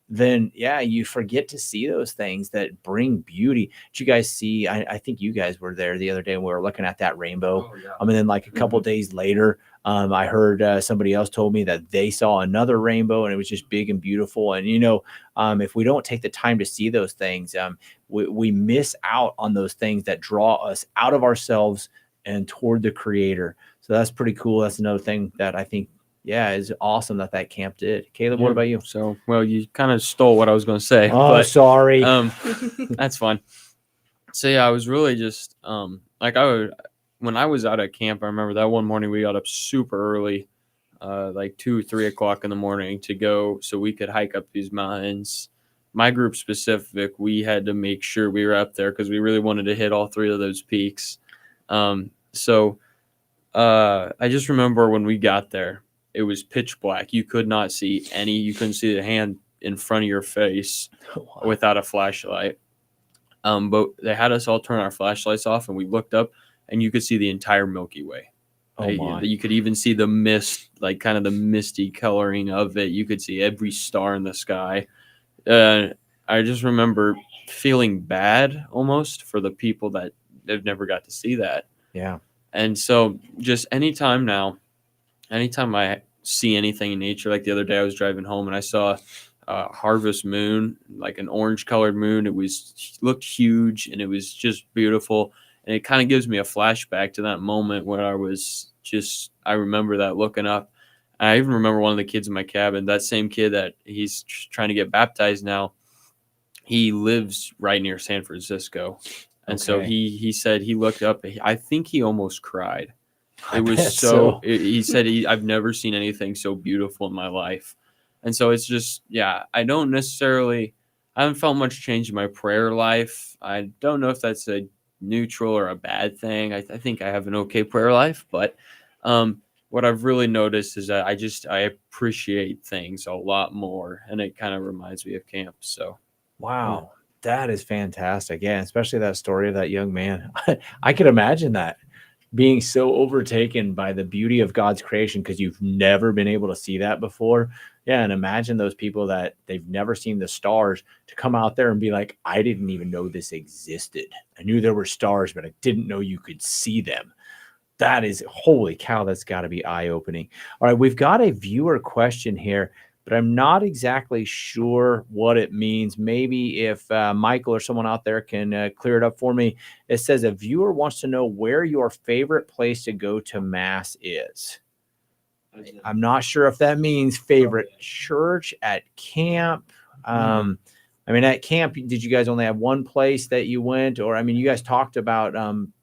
Then yeah, you forget to see those things that bring beauty. Did you guys see? I think you guys were there the other day when we were looking at that rainbow. Oh, yeah. And then like a couple days later, I heard somebody else told me that they saw another rainbow and it was just big and beautiful. And if we don't take the time to see those things, we miss out on those things that draw us out of ourselves and toward the Creator. So that's pretty cool. That's another thing that I think, yeah, is awesome that camp did. Caleb, what Yeah. about you? So, well, you kind of stole what I was going to say. Oh, but, sorry. That's fine. So yeah, I was really just when I was out at camp, I remember that one morning we got up super early, like 2-3 o'clock in the morning to go so we could hike up these mountains. My group specific, we had to make sure we were up there because we really wanted to hit all 3 of those peaks. So I just remember when we got there, it was pitch black. You could not see you couldn't see the hand in front of your face without a flashlight. But they had us all turn our flashlights off, and we looked up, and you could see the entire Milky Way. Oh my. You could even see the mist, like kind of the misty coloring of it. You could see every star in the sky. I just remember feeling bad almost for the people that have never got to see that. Yeah. And so just anytime I see anything in nature, like the other day I was driving home and I saw harvest moon, like an orange colored moon. It looked huge and it was just beautiful. And it kind of gives me a flashback to that moment where I remember that looking up. And I even remember one of the kids in my cabin, that same kid that he's trying to get baptized now. He lives right near San Francisco. And so Okay. he said he looked up, I think he almost cried. I It was bet so, he said, I've never seen anything so beautiful in my life. And so it's just, yeah, I haven't felt much change in my prayer life. I don't know if that's a neutral or a bad thing. I think I have an okay prayer life, but what I've really noticed is that I appreciate things a lot more, and it kind of reminds me of camp. So, Wow. That is fantastic. Yeah, especially that story of that young man. I could imagine that being so overtaken by the beauty of God's creation because you've never been able to see that before. Yeah, and imagine those people that they've never seen the stars to come out there and be like, I didn't even know this existed. I knew there were stars, but I didn't know you could see them. That is, holy cow, that's got to be eye-opening. All right, we've got a viewer question here, but I'm not exactly sure what it means. Maybe if Michael or someone out there can clear it up for me. It says a viewer wants to know where your favorite place to go to Mass is. I'm not sure if that means favorite church at camp. I mean, at camp, did you guys only have one place that you went? Or, I mean, you guys talked about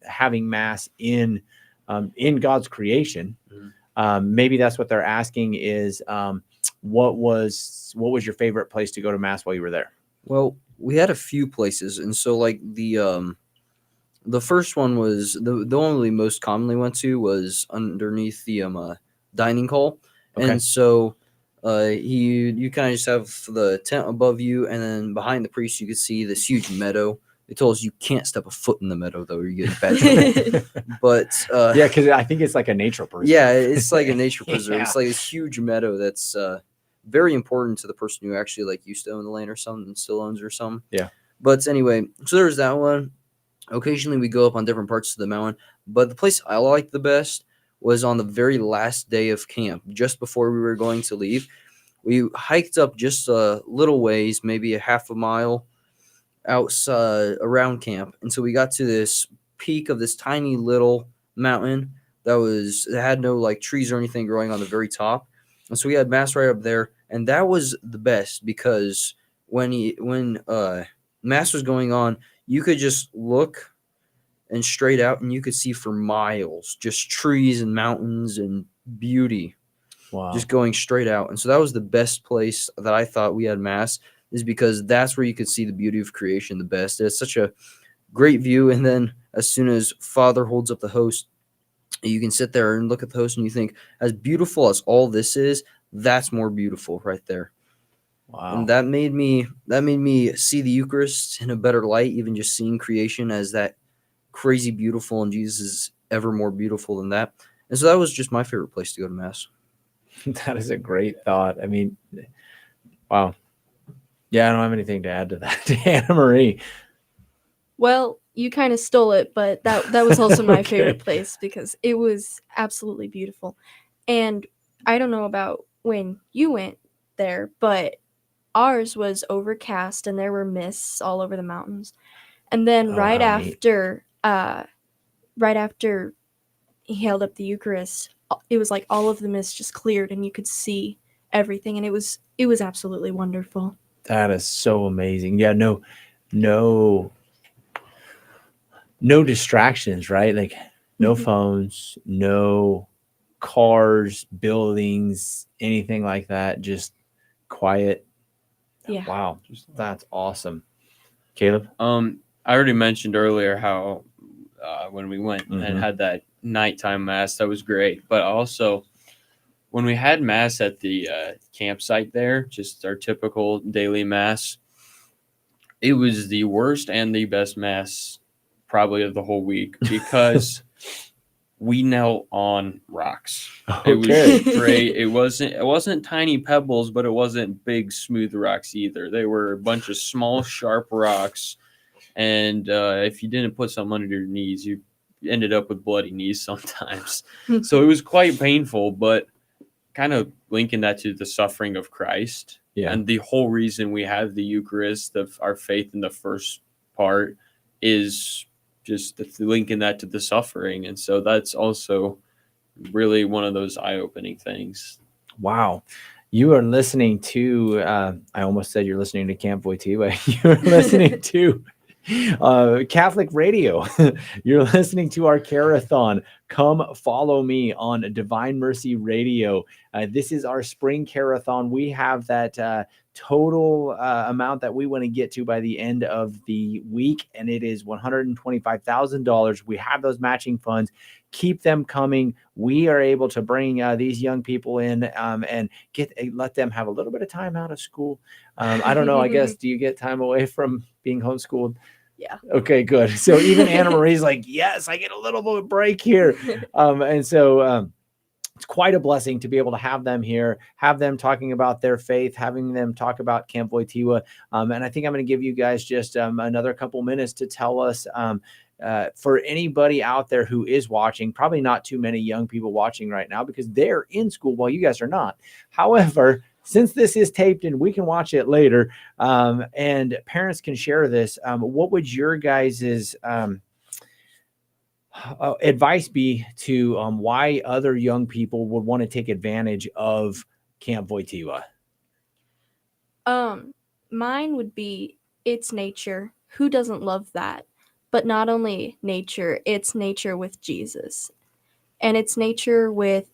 having Mass in God's creation. Maybe that's what they're asking is what was your favorite place to go to Mass while you were there? Well, we had a few places, and so like the first one was the one we most commonly went to was underneath the dining hall. Okay. And so you kind of just have the tent above you, and then behind the priest you could see this huge meadow. They told us you can't step a foot in the meadow though, or you get bad trouble. But yeah, because I think it's like a nature preserve. yeah, it's like a nature preserve. Yeah. It's like this huge meadow that's very important to the person who actually like used to own the land or something and still owns it or something. Yeah. But anyway, so there's that one. Occasionally we go up on different parts of the mountain, but the place I liked the best was on the very last day of camp, just before we were going to leave. We hiked up just a little ways, maybe a half a mile outside around camp, and so we got to this peak of this tiny little mountain that had no like trees or anything growing on the very top, and so we had Mass right up there, and that was the best because when Mass was going on, you could just look and straight out, and you could see for miles just trees and mountains and beauty. Wow. Just going straight out. And so that was the best place that I thought we had Mass, is because that's where you could see the beauty of creation the best. It's such a great view. And then as soon as Father holds up the host, you can sit there and look at the host and you think, as beautiful as all this is, that's more beautiful right there. Wow. And that made me see the Eucharist in a better light, even just seeing creation as that crazy beautiful, and Jesus is ever more beautiful than that. And so that was just my favorite place to go to Mass. That is a great thought. I mean, wow. Yeah, I don't have anything to add to that. Anna Marie. Well, you kind of stole it, but that was also my Okay. favorite place because it was absolutely beautiful. And I don't know about when you went there, but ours was overcast and there were mists all over the mountains. And then Oh, how neat. right after he held up the Eucharist, it was like all of the mist just cleared and you could see everything, and it was absolutely wonderful. That is so amazing. Yeah, no no distractions, right? Like no Mhm. phones, no cars, buildings, anything like that. Just quiet. Yeah. Wow, that's awesome. Caleb? I already mentioned earlier how when we went and Mhm. had that nighttime mass, that was great. But also, when we had mass at the campsite there, just our typical daily mass, it was the worst and the best mass probably of the whole week because we knelt on rocks. It was Okay. great. It wasn't tiny pebbles, but it wasn't big smooth rocks either. They were a bunch of small sharp rocks, and if you didn't put something under your knees, you ended up with bloody knees sometimes. So it was quite painful, but kind of linking that to the suffering of Christ. Yeah. And the whole reason we have the Eucharist, of our faith in the first part, is just linking that to the suffering. And so that's also really one of those eye-opening things. Wow. You are listening to, I almost said you're listening to Camp Wojtyla. You're listening to Catholic radio. You're listening to our Care-a-thon. Come follow me on Divine Mercy Radio. This is our spring Care-a-thon. We have that total amount that we want to get to by the end of the week, and it is $125,000. We have those matching funds. Keep them coming. We are able to bring these young people in and let them have a little bit of time out of school. I don't know. I guess, do you get time away from being homeschooled? Yeah. Okay, good. So even Anna Marie's like, yes, I get a little bit of break here. And so it's quite a blessing to be able to have them here, have them talking about their faith, having them talk about Camp Wojtyla. And I think I'm going to give you guys just another couple minutes to tell us, for anybody out there who is watching, probably not too many young people watching right now because they're in school while you guys are not. However, since this is taped and we can watch it later, and parents can share this, what would your guys's advice be to why other young people would want to take advantage of Camp Wojtyla? Mine would be it's nature. Who doesn't love that? But not only nature, it's nature with Jesus. And it's nature with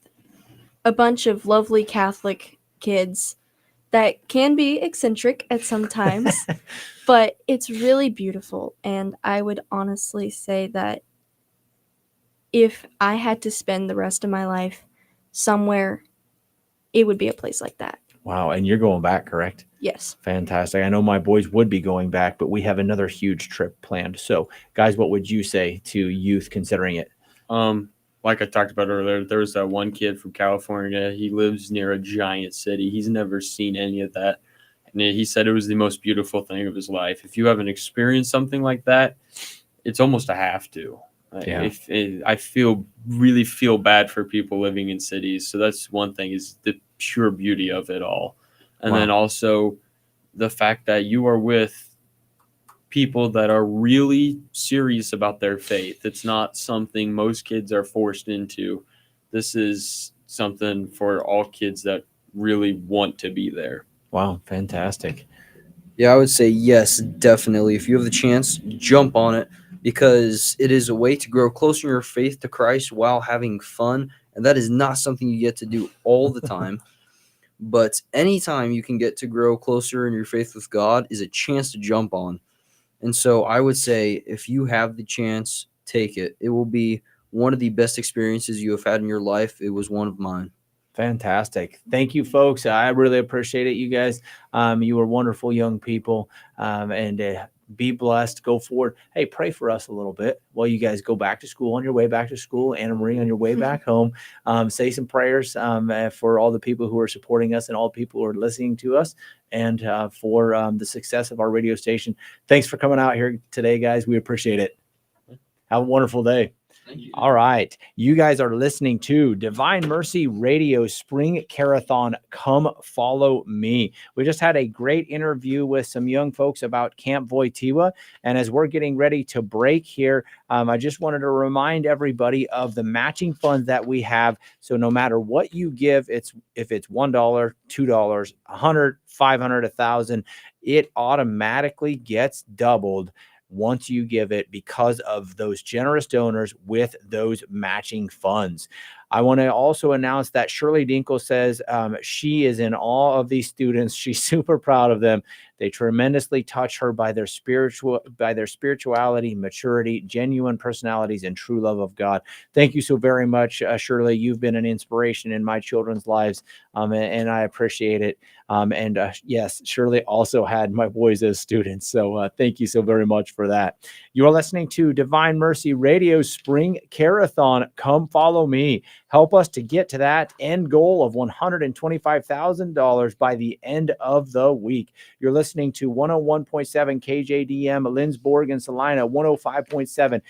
a bunch of lovely Catholic kids that can be eccentric at some times, but it's really beautiful. And I would honestly say that if I had to spend the rest of my life somewhere, it would be a place like that. Wow. And you're going back, correct? Yes. Fantastic. I know my boys would be going back, but we have another huge trip planned. So, guys, what would you say to youth considering it? Like I talked about earlier, there was that one kid from California. He lives near a giant city. He's never seen any of that. And he said it was the most beautiful thing of his life. If you haven't experienced something like that, it's almost a have to. Yeah. I really feel bad for people living in cities. So that's one thing, is the pure beauty of it all. And then also the fact that you are with people that are really serious about their faith. It's not something most kids are forced into. This is something for all kids that really want to be there. Wow. Fantastic. Yeah, I would say yes, definitely. If you have the chance, jump on it, because it is a way to grow closer in your faith to Christ while having fun. And that is not something you get to do all the time. But anytime you can get to grow closer in your faith with God is a chance to jump on. And so I would say if you have the chance, take it. It will be one of the best experiences you have had in your life. It was one of mine. Fantastic. Thank you, folks. I really appreciate it, you guys. You are wonderful young people. And Be blessed. Go forward. Hey, pray for us a little bit while you guys go back to school, on your way back to school. Anna Marie, on your way back home. Say some prayers for all the people who are supporting us and all the people who are listening to us, and for the success of our radio station. Thanks for coming out here today, guys. We appreciate it. Have a wonderful day. Thank you. All right. You guys are listening to Divine Mercy Radio Spring Care-a-thon. Come follow me. We just had a great interview with some young folks about Camp Wojtyla. And as we're getting ready to break here, I just wanted to remind everybody of the matching funds that we have. So no matter what you give, if it's $1, $2, $100, $500, $1,000, it automatically gets doubled once you give it, because of those generous donors with those matching funds. I want to also announce that Shirley Dinkle says she is in awe of these students. She's super proud of them. They tremendously touch her by their spirituality, maturity, genuine personalities, and true love of God. Thank you so very much, Shirley. You've been an inspiration in my children's lives, and I appreciate it. Yes, Shirley also had my boys as students. So thank you so very much for that. You are listening to Divine Mercy Radio Spring Care-a-thon. Come follow me. Help us to get to that end goal of $125,000 by the end of the week. You're listening to 101.7 KJDM, Lindsborg and Salina, 105.7